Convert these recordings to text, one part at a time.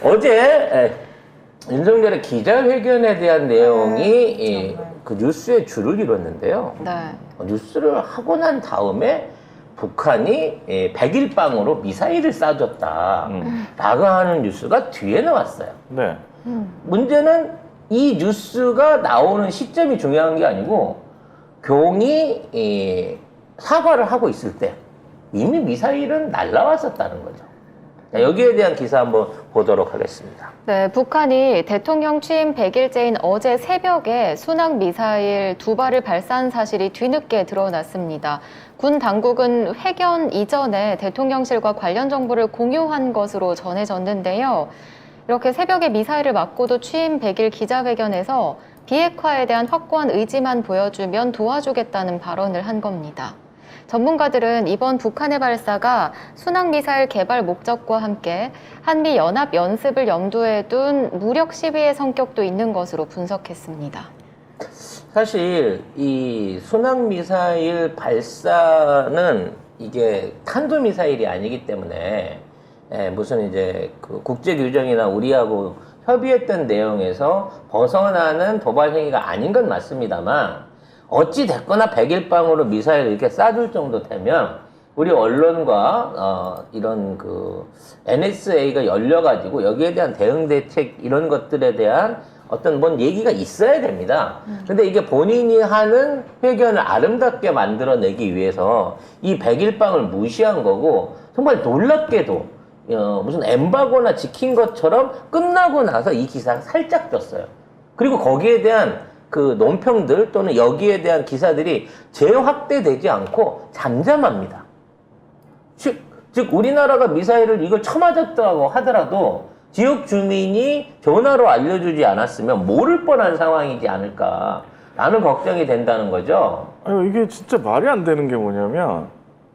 어제 윤석열의 기자회견에 대한 내용이 그 뉴스의 줄을 이뤘는데요. 네. 뉴스를 하고 난 다음에 북한이 100일방으로 미사일을 쏴줬다라고 하는 뉴스가 뒤에 나왔어요. 네. 문제는 이 뉴스가 나오는 시점이 중요한 게 아니고 경이 사과를 하고 있을 때 이미 미사일은 날라왔었다는 거죠. 자, 여기에 대한 기사 한번 보도록 하겠습니다. 네, 북한이 대통령 취임 100일째인 어제 새벽에 순항 미사일 2발을 발사한 사실이 뒤늦게 드러났습니다. 군 당국은 회견 이전에 대통령실과 관련 정보를 공유한 것으로 전해졌는데요. 이렇게 새벽에 미사일을 맞고도 취임 100일 기자회견에서 비핵화에 대한 확고한 의지만 보여주면 도와주겠다는 발언을 한 겁니다. 전문가들은 이번 북한의 발사가 순항미사일 개발 목적과 함께 한미 연합 연습을 염두에 둔 무력 시위의 성격도 있는 것으로 분석했습니다. 사실 이 순항미사일 발사는 이게 탄도미사일이 아니기 때문에 무슨 이제 그 국제규정이나 우리하고 협의했던 내용에서 벗어나는 도발 행위가 아닌 건 맞습니다만 어찌 됐거나 100일방으로 미사일을 이렇게 쏴줄 정도 되면 우리 언론과 이런 그 NSA가 열려가지고 여기에 대한 대응 대책 이런 것들에 대한 어떤 뭔 얘기가 있어야 됩니다. 근데 이게 본인이 하는 회견을 아름답게 만들어내기 위해서 이 100일방을 무시한 거고 정말 놀랍게도 무슨 엠바고나 지킨 것처럼 끝나고 나서 이 기사가 살짝 떴어요. 그리고 거기에 대한 그 논평들 또는 여기에 대한 기사들이 재확대되지 않고 잠잠합니다. 즉 우리나라가 미사일을 이걸 쳐맞았다고 하더라도 지역 주민이 전화로 알려주지 않았으면 모를 뻔한 상황이지 않을까라는 걱정이 된다는 거죠. 아니, 이게 진짜 말이 안 되는 게 뭐냐면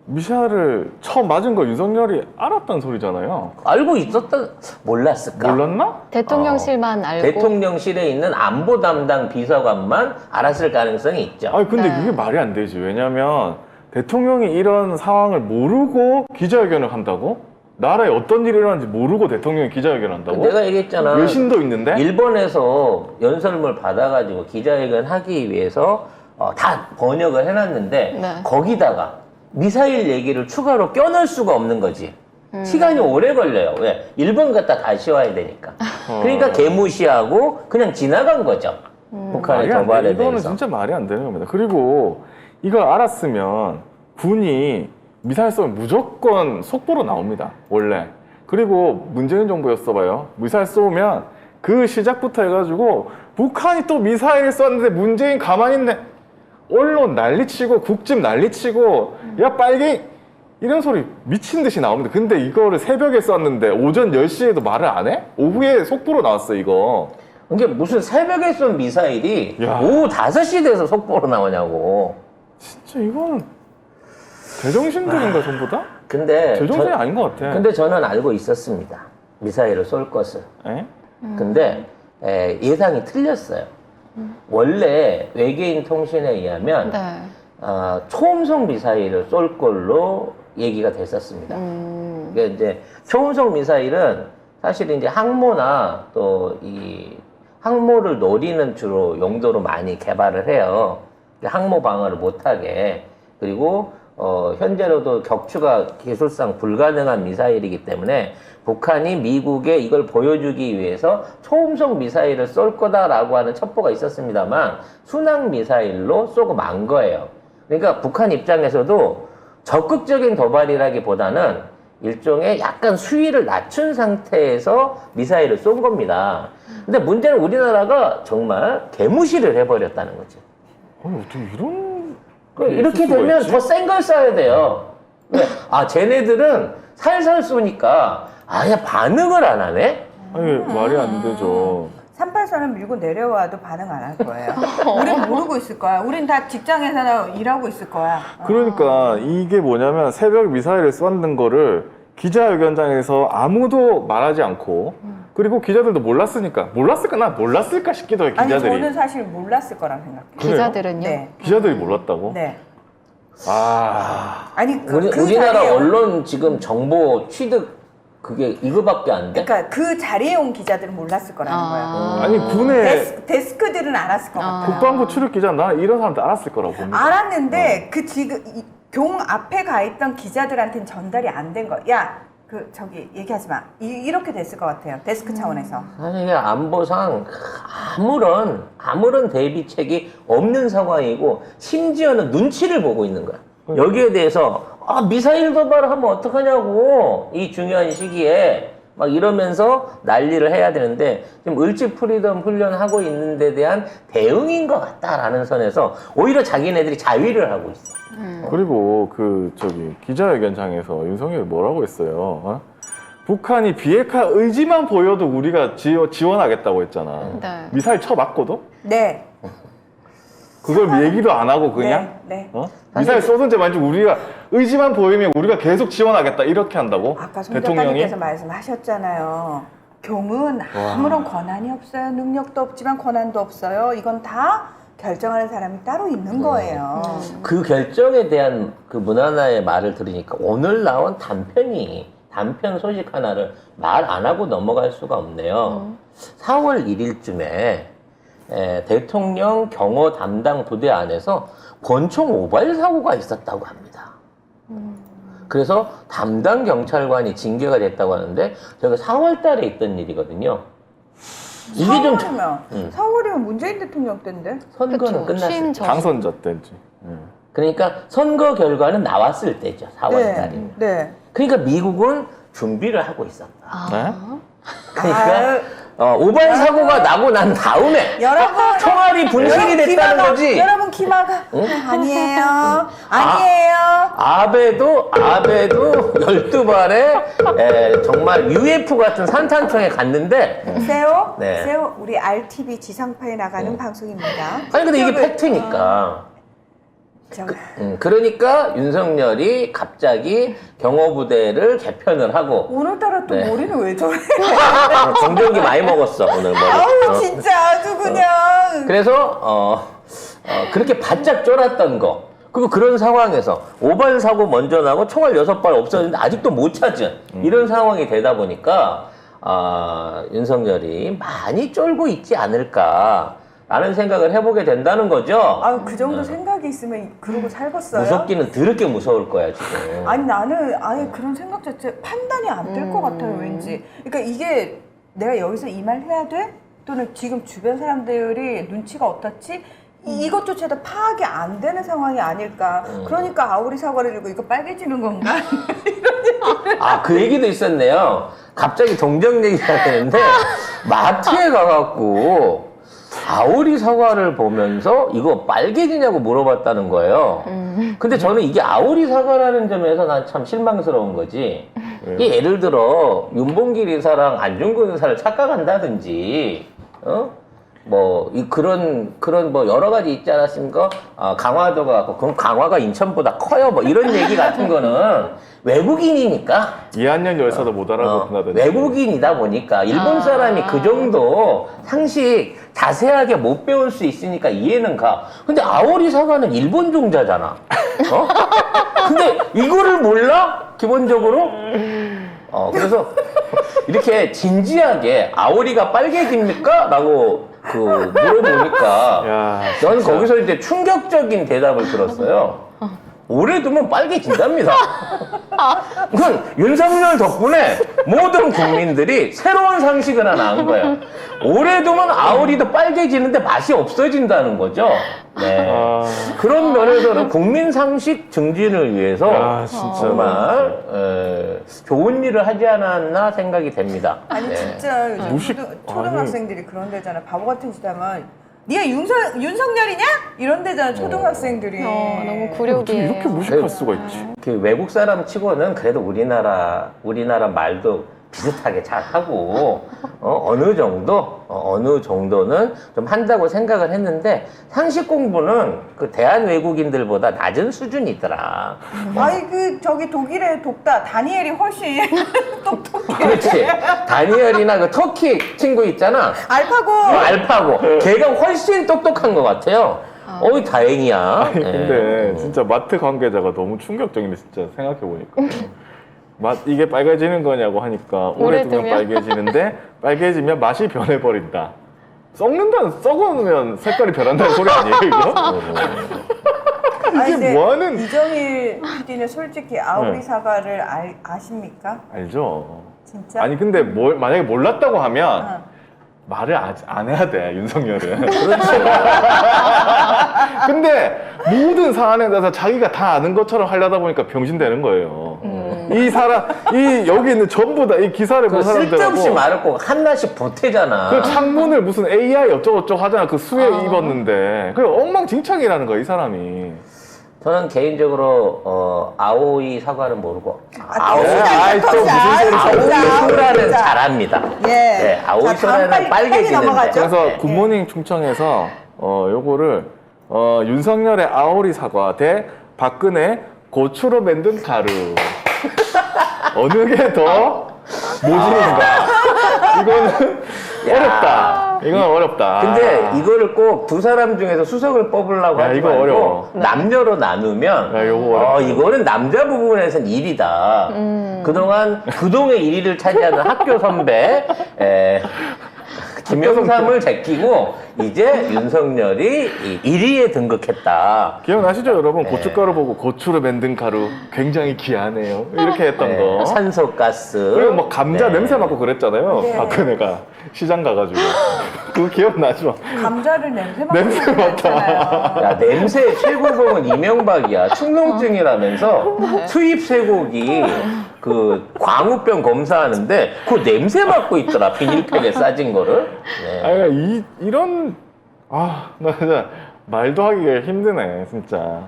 미사일을 처음 맞은 거 윤석열이 알았다는 소리잖아요. 알고 있었다 몰랐을까? 몰랐나? 대통령실만 알고 대통령실에 있는 안보 담당 비서관만 알았을 가능성이 있죠. 아니 근데 네. 그게 말이 안 되지. 왜냐면 대통령이 이런 상황을 모르고 기자회견을 한다고? 나라에 어떤 일이 일어나는지 모르고 대통령이 기자회견을 한다고? 내가 얘기했잖아. 외신도 있는데? 일본에서 연설문 받아가지고 기자회견 하기 위해서 다 번역을 해놨는데 네. 거기다가 미사일 얘기를 추가로 껴넣을 수가 없는 거지. 시간이 오래 걸려요. 왜? 일본 갔다 다시 와야 되니까. 그러니까 개무시하고 그냥 지나간 거죠. 북한의 말이 안 돼. 도발에 이거는 대해서. 진짜 말이 안 되는 겁니다. 그리고 이걸 알았으면 군이 미사일 쏘면 무조건 속보로 나옵니다. 원래. 그리고 문재인 정부였어 봐요. 미사일 쏘면 그 시작부터 해가지고 북한이 또 미사일을 쐈는데 문재인 가만히 있네. 언론 난리치고 국집 난리치고 야 빨갱이 이런 소리 미친 듯이 나옵니다. 근데 이거를 새벽에 쐈는데 오전 10시에도 말을 안 해? 오후에 속보로 나왔어 이거. 이게 무슨 새벽에 쏜 미사일이 야. 오후 5시 돼서 속보로 나오냐고. 진짜 이거는 제정신들인가 전부 다? 근데 제정신이 아닌 것 같아. 근데 저는 알고 있었습니다. 미사일을 쏠 것을. 에? 근데 예상이 틀렸어요. 원래 외계인 통신에 의하면 네. 초음속 미사일을 쏠 걸로 얘기가 됐었습니다. 그러니까 이제 초음속 미사일은 사실 이제 항모나 또 이 항모를 노리는 주로 용도로 많이 개발을 해요. 항모 방어를 못하게. 그리고 현재로도 격추가 기술상 불가능한 미사일이기 때문에 북한이 미국에 이걸 보여주기 위해서 초음속 미사일을 쏠 거다라고 하는 첩보가 있었습니다만 순항 미사일로 쏘고 만 거예요. 그러니까 북한 입장에서도 적극적인 도발이라기보다는 일종의 약간 수위를 낮춘 상태에서 미사일을 쏜 겁니다. 근데 문제는 우리나라가 정말 개무시를 해버렸다는 거죠. 아니 어떻게 이런 이렇게 되면 더 센 걸 쏴야 돼요. 왜? 쟤네들은 살살 쏘니까 아예 반응을 안 하네? 아니 말이 안 되죠. 38선을 밀고 내려와도 반응 안 할 거예요. 우린 모르고 있을 거야. 우린 다 직장에서 일하고 있을 거야. 그러니까 이게 뭐냐면 새벽 미사일을 쏘는 거를 기자회견장에서 아무도 말하지 않고 그리고 기자들도 몰랐을까? 나 몰랐을까 싶기도 해. 아니 기자들이. 저는 사실 몰랐을 거라고 생각해요. 기자들은요? 네. 기자들이 몰랐다고? 네. 아 아니 우리나라 자리에 언론 지금 정보 취득 그게 이거밖에 안 돼? 그러니까 그 자리에 온 기자들은 몰랐을 거라는 거예요. 아니 군에 데스크들은 알았을 것 같아요. 국방부 출입 기자 나는 이런 사람들 알았을 거라고 봅니다. 알았는데 그 지금 경 앞에 가 있던 기자들한테는 전달이 안 된 거야. 야, 그 저기 얘기하지 마. 이렇게 됐을 것 같아요. 데스크 차원에서. 사실 이게 안보상 아무런 대비책이 없는 상황이고 심지어는 눈치를 보고 있는 거야. 여기에 대해서 미사일 도발을 하면 어떡하냐고 이 중요한 시기에 막 이러면서 난리를 해야 되는데 지금 을지 프리덤 훈련하고 있는 데 대한 대응인 것 같다라는 선에서 오히려 자기네들이 자위를 하고 있어. 그리고 그 저기 기자회견장에서 윤석열이 뭐라고 했어요? 북한이 비핵화 의지만 보여도 우리가 지원하겠다고 했잖아. 네. 미사일 쳐맞고도? 네. 그걸 얘기도 안 하고 그냥? 네. 미사일 쏘든지 말지 우리가 의지만 보이면 우리가 계속 지원하겠다 이렇게 한다고? 아까 송 대통령이? 작가님께서 말씀하셨잖아요. 경은 아무런 권한이 없어요. 능력도 없지만 권한도 없어요. 이건 다 결정하는 사람이 따로 있는 거예요. 그 결정에 대한 그 문하나의 말을 들으니까 오늘 나온 단편 소식 하나를 말 안 하고 넘어갈 수가 없네요. 4월 1일쯤에 대통령 경호 담당 부대 안에서 권총 오발 사고가 있었다고 합니다. 그래서 담당 경찰관이 징계가 됐다고 하는데 저희가 4월 달에 있던 일이거든요. 이게 좀 4월이면 문재인 대통령 때인데. 선거는 그쵸. 취임 끝났어요. 전. 당선자 때인지. 그러니까 선거 결과는 나왔을 때죠. 4월 달에. 네. 그러니까 미국은 준비를 하고 있었다. 네? 그러니까 오발 사고가 나고 난 다음에 여러분 총알이 분실이 됐다는 거지. 여러분 기마가 아니에요. 아니에요. 아베도 12발에 정말 UFO 같은 산탄총에 갔는데 세요. 네. 세요. 우리 RTV 지상파에 나가는 방송입니다. 아니 근데 이게 저기, 팩트니까. 저, 그러니까 윤석열이 갑자기 경호부대를 개편을 하고 오늘따라 또 네. 머리는 왜 저래? 정전기 많이 먹었어 오늘 머리. 아우 진짜 아주 그냥. 그래서 그렇게 바짝 쫄았던 거. 그리고 그런 상황에서 오발 사고 먼저 나고 총알 6발 없어졌는데 아직도 못 찾은 이런 상황이 되다 보니까 윤석열이 많이 쫄고 있지 않을까라는 생각을 해보게 된다는 거죠. 아유 그 정도 생각이 있으면 그러고 살겠어요. 무섭기는 더럽게 무서울 거야 지금. 아니 나는 아예 그런 생각 자체 판단이 안 될 것 같아요 왠지. 그러니까 이게 내가 여기서 이 말 해야 돼? 또는 지금 주변 사람들이 눈치가 어떻지? 이것조차도 파악이 안 되는 상황이 아닐까. 그러니까 아우리 사과를 들고 이거 빨개지는 건가? 그 얘기도 있었네요. 갑자기 동정 얘기가 되는데 마트에 가갖고 아오리 사과를 보면서 이거 빨개지냐고 물어봤다는 거예요. 근데 저는 이게 아오리 사과라는 점에서 난 참 실망스러운 거지. 이게 예를 들어 윤봉길 이사랑 안중근 의사를 착각한다든지, 그런 뭐 여러 가지 있지 않았습니까? 강화도가 그럼 강화가 인천보다 커요. 뭐 이런 얘기 같은 거는 외국인이니까. 이한년 열사도 못 알아듣는다든지. 외국인이다 보니까 일본 사람이 그 정도 상식 자세하게 못 배울 수 있으니까 이해는 가. 근데 아오리 사과는 일본 종자잖아. 근데 이거를 몰라? 기본적으로? 그래서 이렇게 진지하게 아오리가 빨개집니까? 라고 물어보니까 야, 난 거기서 이제 충격적인 대답을 들었어요. 오래 두면 빨개진답니다. 그건 윤석열 덕분에 모든 국민들이 새로운 상식을 하나 안 거예요. 오래 두면 아오리도 빨개지는데 맛이 없어진다는 거죠. 네. 그런 면에서는 국민 상식 증진을 위해서 진짜. 정말 좋은 일을 하지 않았나 생각이 됩니다. 아니 네. 진짜 요즘 무식- 초등학생들이 그런 데잖아. 바보 같은 짓 하면 네가 윤석열이냐? 이런 데잖아 초등학생들이. 너무 어떻게 굴욕이에요. 이렇게 무식할 수가 있지? 그 외국 사람 치고는 그래도 우리나라 말도 비슷하게 잘 하고 어느 정도는 좀 한다고 생각을 했는데 상식 공부는 그 대한 외국인들보다 낮은 수준이더라. 아이 그 저기 독일의 독다 다니엘이 훨씬 똑똑해. 그렇지. 다니엘이나 그 터키 친구 있잖아. 알파고. 알파고. 걔가 훨씬 똑똑한 것 같아요. 어이 다행이야. 아니, 근데 진짜 마트 관계자가 너무 충격적이네 진짜 생각해보니까. 이게 빨개지는 거냐고 하니까 오래 오래 두면 두면? 빨개지는데 빨개지면 맛이 변해버린다. 썩으면 색깔이 변한다는 소리 아니에요 이거? 아니, 이게 근데 뭐하는 이정일 PD는 솔직히 아오리 네. 사과를 아십니까? 알죠. 진짜? 아니 근데 만약에 몰랐다고 하면 어. 말을 안 해야 돼 윤석열은. 근데 모든 사안에 대해서 자기가 다 아는 것처럼 하려다 보니까 병신 되는 거예요. 여기 있는 전부 다 이 기사를 본 그 사람들하고 쓸데없이 말을 꼭 한나씩 보태잖아. 그 창문을 무슨 AI 어쩌고저쩌고 하잖아. 그 수에 입었는데 그 엉망진창이라는 거야 이 사람이. 저는 개인적으로 아오이 사과를 모르고 아이, 아이, 또 무슨 소리 아오이 소라는 진짜. 잘합니다. 예. 네, 아오이 자, 다음 소라는 빨리 빨개지는데. 넘어가죠. 그래서 네. 굿모닝 충청에서 요거를 윤석열의 아오리 사과 대 박근혜 고추로 만든 가루 어느 게 더 모지는가? 이거는 야. 어렵다. 이건 어렵다. 근데 이거를 꼭 두 사람 중에서 수석을 뽑으려고 야, 하지 이거 말고 어려워. 남녀로 나누면 야, 이거 어렵다. 이거는 남자 부분에서는 1위다. 그동안 그동의 1위를 차지하는 학교 선배 김영삼을 제끼고 이제 윤석열이 1위에 등극했다. 기억나시죠, 여러분? 고춧가루 보고 고추로 만든 가루 굉장히 귀하네요. 이렇게 했던 거. 산소가스. 그리고 뭐 감자 네. 냄새 맡고 그랬잖아요. 네. 박근혜가 시장 가가지고. 그거 기억나죠? 감자를 냄새 맡고 냄새 맡아. 야, 냄새 최고봉은 이명박이야. 충농증이라면서 수입 쇠고기 그 광우병 검사하는데 그 냄새 맡고 있더라. 비닐팩에 싸진 거를. 네. 아니, 이런, 나 진짜 말도 하기가 힘드네, 진짜.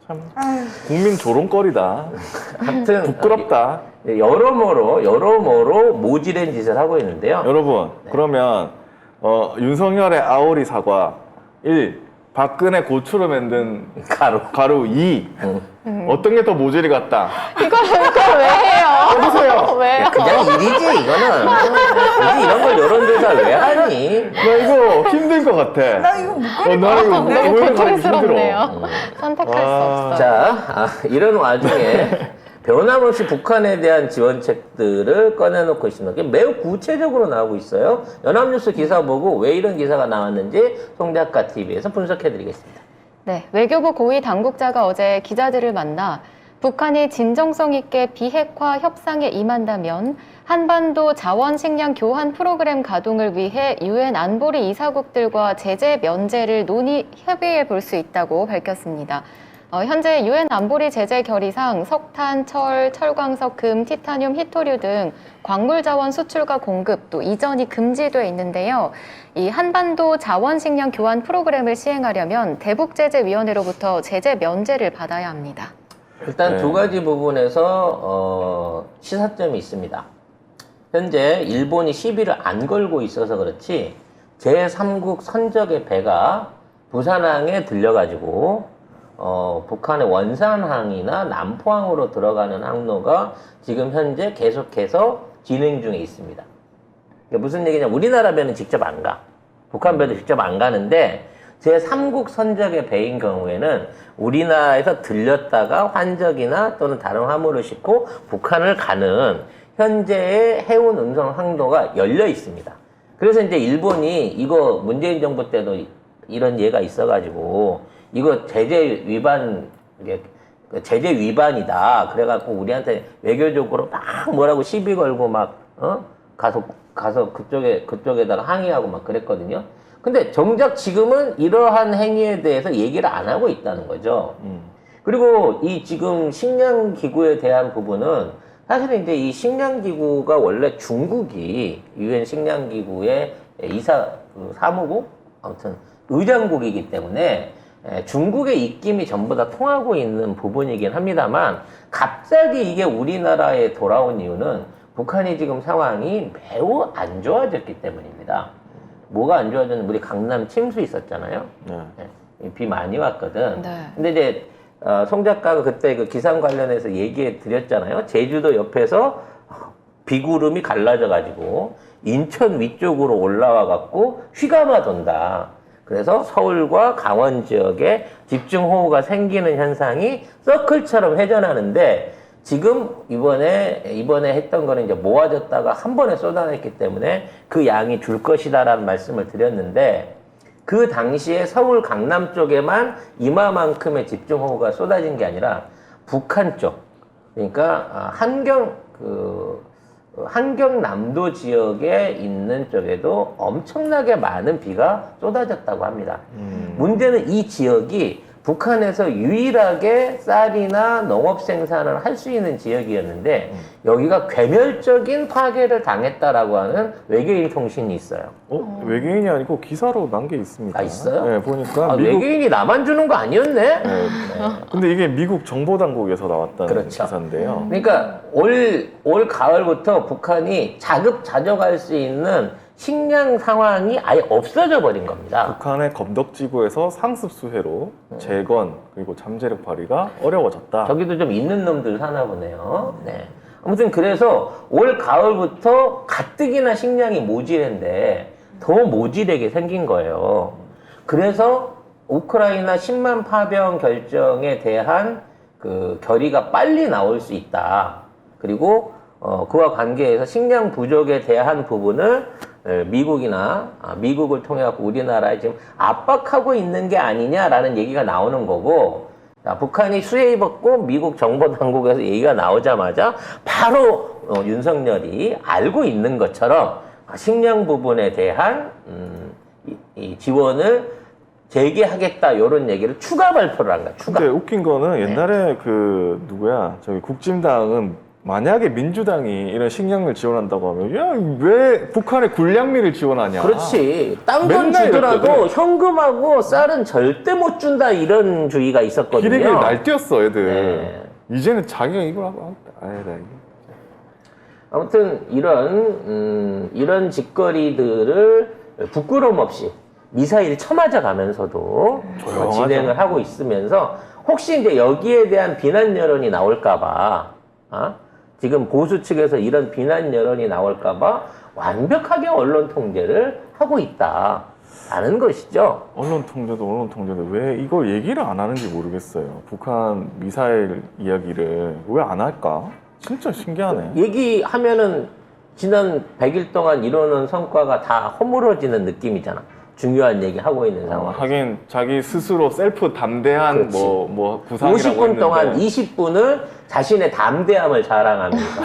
참, 아유, 국민 조롱거리다. 하여튼 부끄럽다. 여러모로 모질한 짓을 하고 있는데요. 여러분, 그러면, 윤석열의 아오리 사과 1, 박근혜 고추로 만든 가루 2, 어떤 게 더 모질이 같다? 이걸 왜 해요? 해보세요. 왜요? 그냥 일이지 이거는. 굳이 이런 걸 여론조사 왜 하니? 나 이거 힘들 것 같아. 나 이거 못 나 이거 너무 오해가 가기 고통스럽네요. 선택할 수 없어요. 자, 이런 와중에 변함없이 북한에 대한 지원책들을 꺼내놓고 있습니다. 그게 매우 구체적으로 나오고 있어요. 연합뉴스 기사 보고 왜 이런 기사가 나왔는지 송작가 TV에서 분석해드리겠습니다. 네, 외교부 고위 당국자가 어제 기자들을 만나 북한이 진정성 있게 비핵화 협상에 임한다면 한반도 자원 식량 교환 프로그램 가동을 위해 유엔 안보리 이사국들과 제재 면제를 협의해 볼 수 있다고 밝혔습니다. 현재 유엔 안보리 제재 결의상 석탄, 철, 철광석, 금, 티타늄, 히토류 등 광물 자원 수출과 공급 또 이전이 금지돼 있는데요. 이 한반도 자원 식량 교환 프로그램을 시행하려면 대북제재위원회로부터 제재 면제를 받아야 합니다. 일단 네. 두 가지 부분에서 시사점이 있습니다. 현재 일본이 시비를 안 걸고 있어서 그렇지 제3국 선적의 배가 부산항에 들려가지고 북한의 원산항이나 남포항으로 들어가는 항로가 지금 현재 계속해서 진행 중에 있습니다. 그게 무슨 얘기냐? 우리나라 배는 직접 안 가. 북한 배도 직접 안 가는데 제3국 선적의 배인 경우에는 우리나라에서 들렸다가 환적이나 또는 다른 화물을 싣고 북한을 가는 현재의 해운 운송 항로가 열려 있습니다. 그래서 이제 일본이 이거 문재인 정부 때도 이런 예가 있어가지고 이거 제재 위반이다. 그래갖고 우리한테 외교적으로 막 뭐라고 시비 걸고 막 가서 그쪽에다가 항의하고 막 그랬거든요. 근데 정작 지금은 이러한 행위에 대해서 얘기를 안 하고 있다는 거죠. 그리고 이 지금 식량기구에 대한 부분은 사실은 이제 이 식량기구가 원래 중국이 유엔 식량기구의 사무국? 아무튼 의장국이기 때문에 중국의 입김이 전부 다 통하고 있는 부분이긴 합니다만 갑자기 이게 우리나라에 돌아온 이유는 북한이 지금 상황이 매우 안 좋아졌기 때문입니다. 뭐가 안 좋아졌는지 우리 강남 침수 있었잖아요. 네. 비 많이 왔거든. 네. 근데 이제 송 작가가 그때 그 기상 관련해서 얘기해 드렸잖아요. 제주도 옆에서 비구름이 갈라져 가지고 인천 위쪽으로 올라와 갖고 휘감아 돈다. 그래서 서울과 강원 지역에 집중호우가 생기는 현상이 서클처럼 회전하는데 지금 이번에 했던 거는 이제 모아졌다가 한 번에 쏟아냈기 때문에 그 양이 줄 것이다라는 말씀을 드렸는데 그 당시에 서울 강남 쪽에만 이마만큼의 집중호우가 쏟아진 게 아니라 북한 쪽, 그러니까 한경남도 지역에 있는 쪽에도 엄청나게 많은 비가 쏟아졌다고 합니다. 문제는 이 지역이 북한에서 유일하게 쌀이나 농업 생산을 할 수 있는 지역이었는데 여기가 괴멸적인 파괴를 당했다라고 하는 외계인 통신이 있어요. 외계인이 아니고 기사로 난 게 있습니다. 아, 있어요? 네, 보니까 외계인이 나만 주는 거 아니었네? 네. 근데 이게 미국 정보당국에서 나왔다는 그렇죠. 기사인데요. 그러니까 올 가을부터 북한이 자급자족할 수 있는 식량 상황이 아예 없어져 버린 겁니다. 북한의 검덕지구에서 상습 수해로 재건 그리고 잠재력 발휘가 어려워졌다. 저기도 좀 있는 놈들 사나 보네요. 네. 아무튼 그래서 올 가을부터 가뜩이나 식량이 모질한데 더 모질하게 생긴 거예요. 그래서 우크라이나 10만 파병 결정에 대한 그 결의가 빨리 나올 수 있다. 그리고 그와 관계해서 식량 부족에 대한 부분을 미국을 통해 갖고 우리나라에 지금 압박하고 있는 게 아니냐라는 얘기가 나오는 거고, 자, 북한이 수해 입었고 미국 정보 당국에서 얘기가 나오자마자 바로 윤석열이 알고 있는 것처럼 식량 부분에 대한 이 지원을 재개하겠다 이런 얘기를 추가 발표를 한 거야. 추가. 근데 웃긴 거는 옛날에 저기 국진당은 만약에 민주당이 이런 식량을 지원한다고 하면 야, 왜 북한에 군량미를 지원하냐. 그렇지. 딴 건 맨날 주더라도 이랬거든. 현금하고 쌀은 절대 못 준다 이런 주의가 있었거든요. 기레기를 날뛰었어 애들. 네. 이제는 자기가 이걸 하고 아니다 이게. 아무튼 이런 짓거리들을 부끄럼 없이 미사일 쳐맞아 가면서도 조용하죠. 진행을 하고 있으면서 혹시 이제 여기에 대한 비난 여론이 나올까봐, 지금 보수 측에서 이런 비난 여론이 나올까봐 완벽하게 언론 통제를 하고 있다라는 것이죠. 언론 통제도 왜 이걸 얘기를 안 하는지 모르겠어요. 북한 미사일 이야기를 왜 안 할까? 진짜 신기하네. 얘기하면은 지난 100일 동안 이루어놓은 성과가 다 허물어지는 느낌이잖아. 중요한 얘기 하고 있는 상황. 하긴 자기 스스로 셀프 담대한 그렇지. 뭐 구상이라고 50분 했는데 동안 20분을 자신의 담대함을 자랑하면서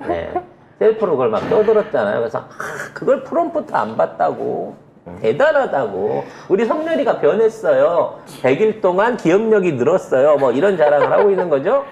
네. 셀프로 그걸 막 떠들었잖아요. 그래서 그걸 프롬프트 안 봤다고. 대단하다고. 우리 성렬이가 변했어요. 100일 동안 기억력이 늘었어요. 뭐 이런 자랑을 하고 있는 거죠.